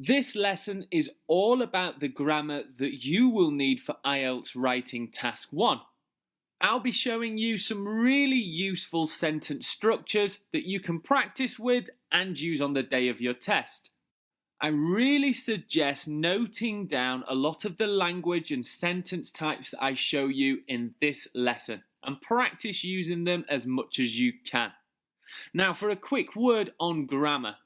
This lesson is all about the grammar that you will need for IELTS Writing Task 1. I'll be showing you some really useful sentence structures that you can practice with and use on the day of your test. I really suggest noting down a lot of the language and sentence types that I show you in this lesson and practice using them as much as you can. Now for a quick word on grammar.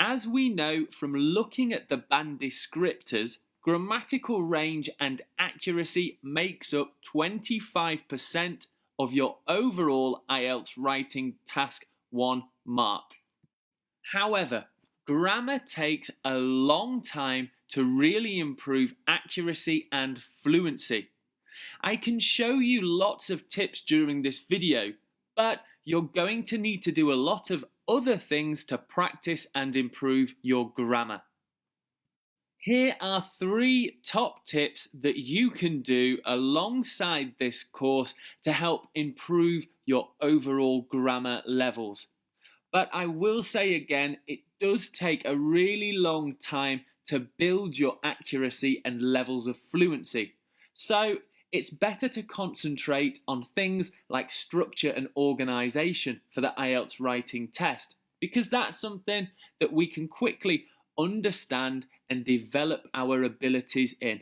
As we know from looking at the band descriptors, grammatical range and accuracy makes up 25% of your overall IELTS Writing Task 1 mark. However, grammar takes a long time to really improve accuracy and fluency. I can show you lots of tips during this video, but you're going to need to do a lot of other things to practice and improve your grammar. Here are 3 top tips that you can do alongside this course to help improve your overall grammar levels. But I will say again, it does take a really long time to build your accuracy and levels of fluency. So it's better to concentrate on things like structure and organisation for the IELTS writing test, because that's something that we can quickly understand and develop our abilities in.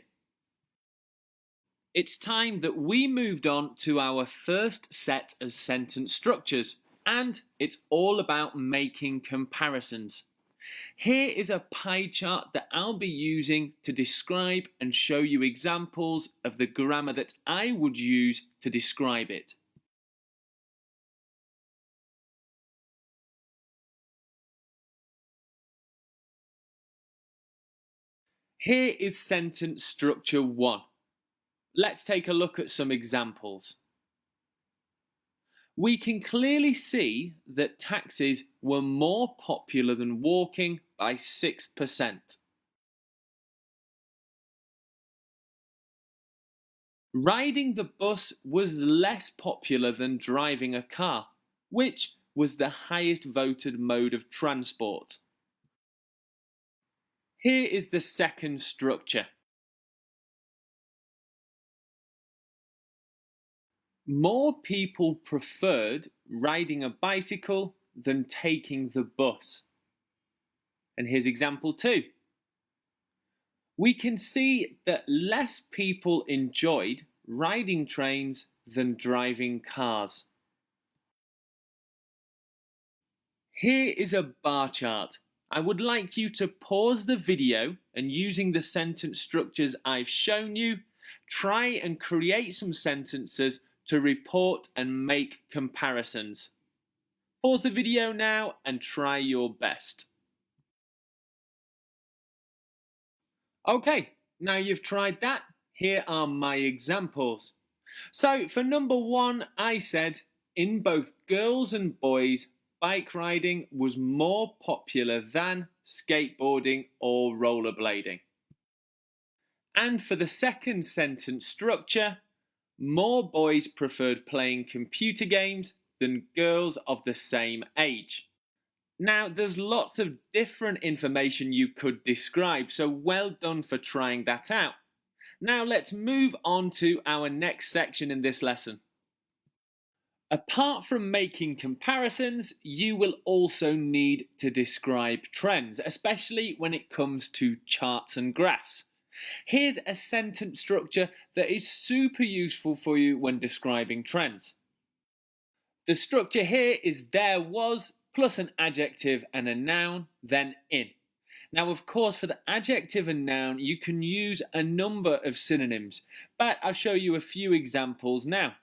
It's time that we moved on to our first set of sentence structures, and it's all about making comparisons. Here is a pie chart that I'll be using to describe and show you examples of the grammar that I would use to describe it. Here is sentence structure 1. Let's take a look at some examples. We can clearly see that taxis were more popular than walking by 6%. Riding the bus was less popular than driving a car, which was the highest voted mode of transport. Here is the second structure. More people preferred riding a bicycle than taking the bus. And here's example 2. We can see that less people enjoyed riding trains than driving cars. Here is a bar chart. I would like you to pause the video and, using the sentence structures I've shown you, try and create some sentences to report and make comparisons. Pause the video now and try your best. Okay, now you've tried that, here are my examples. So for number 1, I said, in both girls and boys, bike riding was more popular than skateboarding or rollerblading. And for the second sentence structure, more boys preferred playing computer games than girls of the same age. Now, there's lots of different information you could describe, so well done for trying that out. Now let's move on to our next section in this lesson. Apart from making comparisons, you will also need to describe trends, especially when it comes to charts and graphs. Here's a sentence structure that is super useful for you when describing trends. The structure here is there was plus an adjective and a noun, then in. Now, of course, for the adjective and noun, you can use a number of synonyms, but I'll show you a few examples now.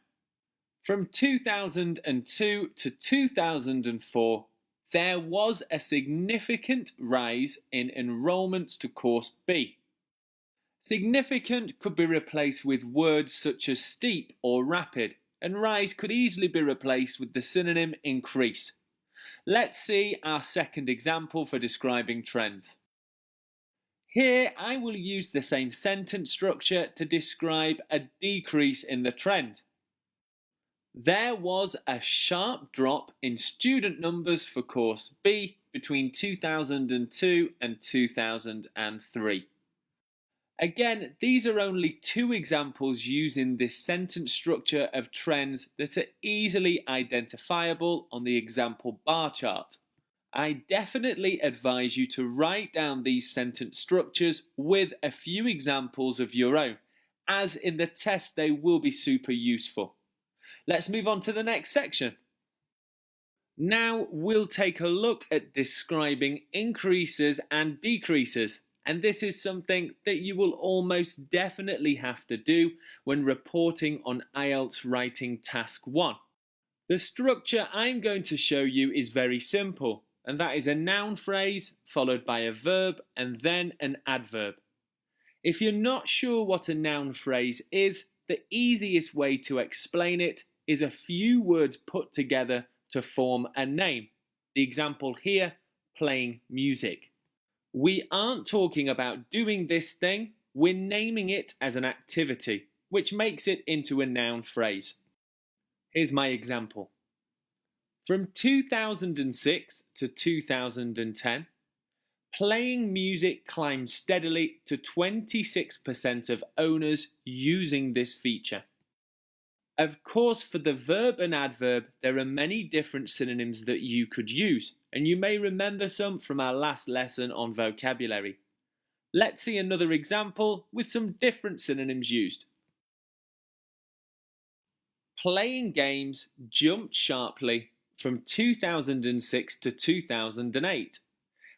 From 2002 to 2004, there was a significant rise in enrolments to course B. Significant could be replaced with words such as steep or rapid, and rise could easily be replaced with the synonym increase. Let's see our second example for describing trends. Here I will use the same sentence structure to describe a decrease in the trend. There was a sharp drop in student numbers for course B between 2002 and 2003. Again, these are only two examples using this sentence structure of trends that are easily identifiable on the example bar chart. I definitely advise you to write down these sentence structures with a few examples of your own, as in the test they will be super useful. Let's move on to the next section. Now we'll take a look at describing increases and decreases, and this is something that you will almost definitely have to do when reporting on IELTS writing task 1. The structure I'm going to show you is very simple, and that is a noun phrase followed by a verb and then an adverb. If you're not sure what a noun phrase is, the easiest way to explain it is a few words put together to form a name. The example here, playing music. We aren't talking about doing this thing, we're naming it as an activity, which makes it into a noun phrase. Here's my example. From 2006 to 2010, playing music climbed steadily to 26% of owners using this feature. Of course, for the verb and adverb, there are many different synonyms that you could use, and you may remember some from our last lesson on vocabulary. Let's see another example with some different synonyms used. Playing games jumped sharply from 2006 to 2008.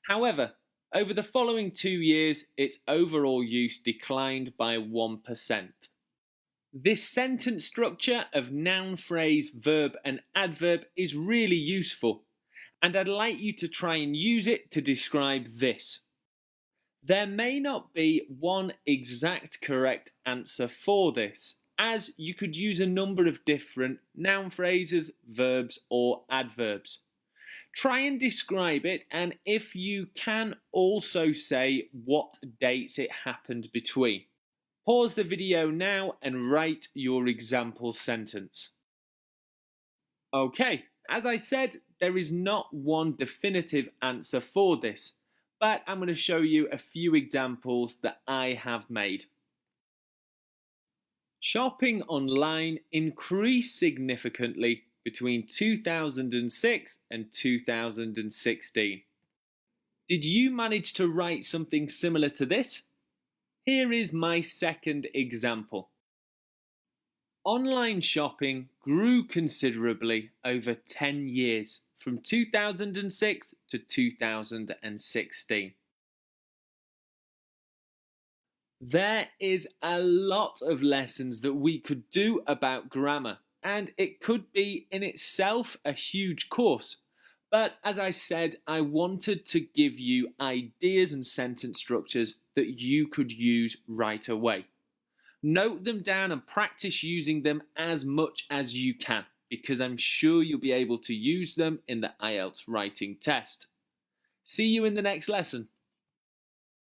However, over the following 2 years, its overall use declined by 1%. This sentence structure of noun phrase, verb and adverb is really useful, and I'd like you to try and use it to describe this. There may not be one exact correct answer for this, as you could use a number of different noun phrases, verbs or adverbs. Try and describe it, and if you can, also say what dates it happened between. Pause the video now and write your example sentence. Okay, as I said, there is not one definitive answer for this, but I'm going to show you a few examples that I have made. Shopping online increased significantly between 2006 and 2016. Did you manage to write something similar to this? Here is my second example. Online shopping grew considerably over 10 years, from 2006 to 2016. There is a lot of lessons that we could do about grammar, and it could be in itself a huge course. But as I said, I wanted to give you ideas and sentence structures that you could use right away. Note them down and practice using them as much as you can, because I'm sure you'll be able to use them in the IELTS writing test. See you in the next lesson.